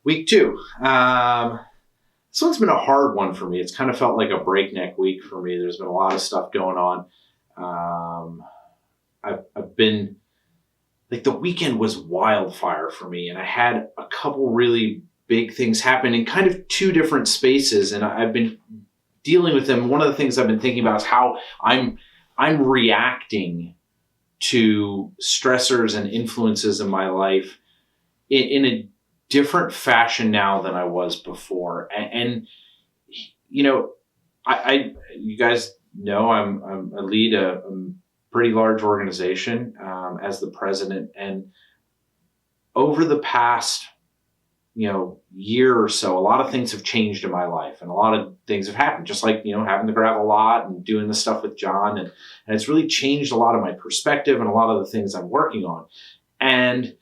Week two. This one's been a hard one for me. It's kind of felt like a breakneck week for me. There's been a lot of stuff going on. I've been, like, the weekend was wildfire for me, and I had a couple really big things happen in kind of two different spaces, and I've been dealing with them. One of the things I've been thinking about is how I'm reacting to stressors and influences in my life in a different fashion now than I was before. And you know, you guys know I lead a pretty large organization as the president, and over the past year or so, a lot of things have changed in my life, and a lot of things have happened, just like having the gravel lot and doing the stuff with John, and it's really changed a lot of my perspective and a lot of the things I'm working on. And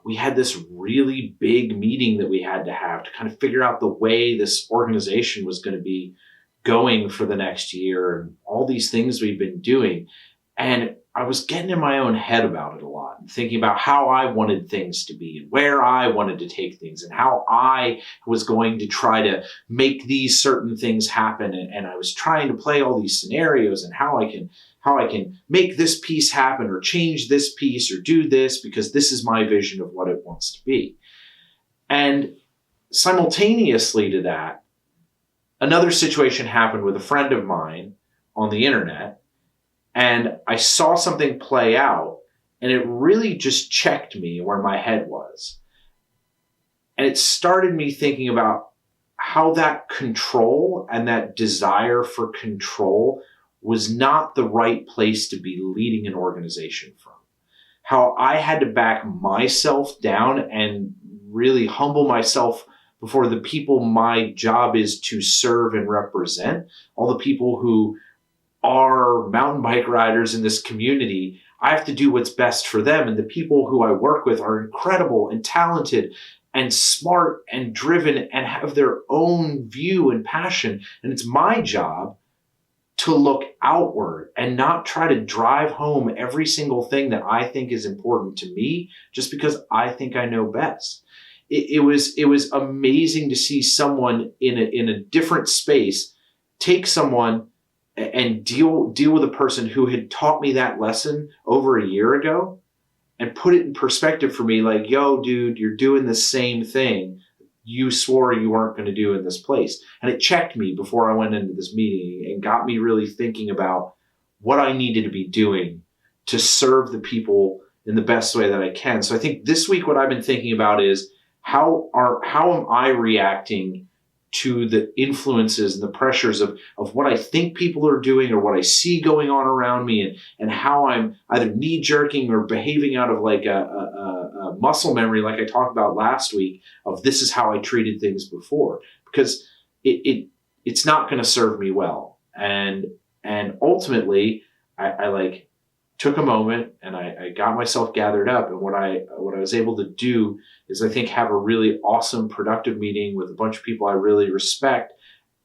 we had this really big meeting that we had to have to kind of figure out the way this organization was going to be going for the next year, and all these things we've been doing. And I was getting in my own head about it a lot and thinking about how I wanted things to be and where I wanted to take things and how I was going to try to make these certain things happen. And I was trying to play all these scenarios and how I can make this piece happen or change this piece or do this because this is my vision of what it wants to be. And simultaneously to that, another situation happened with a friend of mine on the internet. And I saw something play out, and it really just checked me where my head was. And it started me thinking about how that control and that desire for control was not the right place to be leading an organization from. How I had to back myself down and really humble myself before the people my job is to serve and represent, all the people who are mountain bike riders in this community. I have to do what's best for them. And the people who I work with are incredible and talented and smart and driven and have their own view and passion. And it's my job to look outward and not try to drive home every single thing that I think is important to me just because I think I know best. It was amazing to see someone in a different space take someone and deal with a person who had taught me that lesson over a year ago and put it in perspective for me, like, yo, dude, you're doing the same thing you swore you weren't going to do in this place. And it checked me before I went into this meeting and got me really thinking about what I needed to be doing to serve the people in the best way that I can. So I think this week what I've been thinking about is how am I reacting to the influences and the pressures of what I think people are doing or what I see going on around me, and how I'm either knee jerking or behaving out of like a muscle memory, like I talked about last week, of this is how I treated things before, because it's not going to serve me well. And ultimately I like took a moment and I got myself gathered up, and what I was able to do is I think have a really awesome, productive meeting with a bunch of people I really respect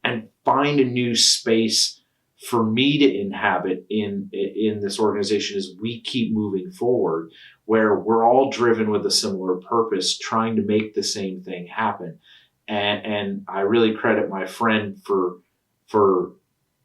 and find a new space for me to inhabit in this organization as we keep moving forward, where we're all driven with a similar purpose, trying to make the same thing happen. And I really credit my friend for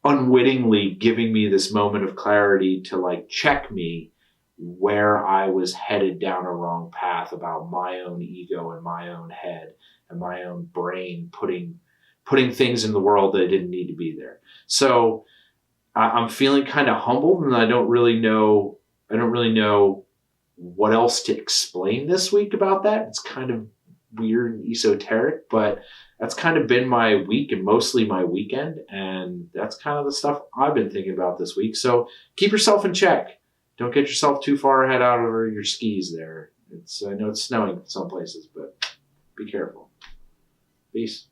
unwittingly giving me this moment of clarity to like check me where I was headed down a wrong path about my own ego and my own head and my own brain putting things in the world that didn't need to be there. So I'm feeling kind of humbled, and I don't really know what else to explain this week about that. It's kind of weird and esoteric, but that's kind of been my week and mostly my weekend. And that's kind of the stuff I've been thinking about this week. So keep yourself in check. Don't get yourself too far ahead out over your skis there. I know it's snowing in some places, but be careful. Peace.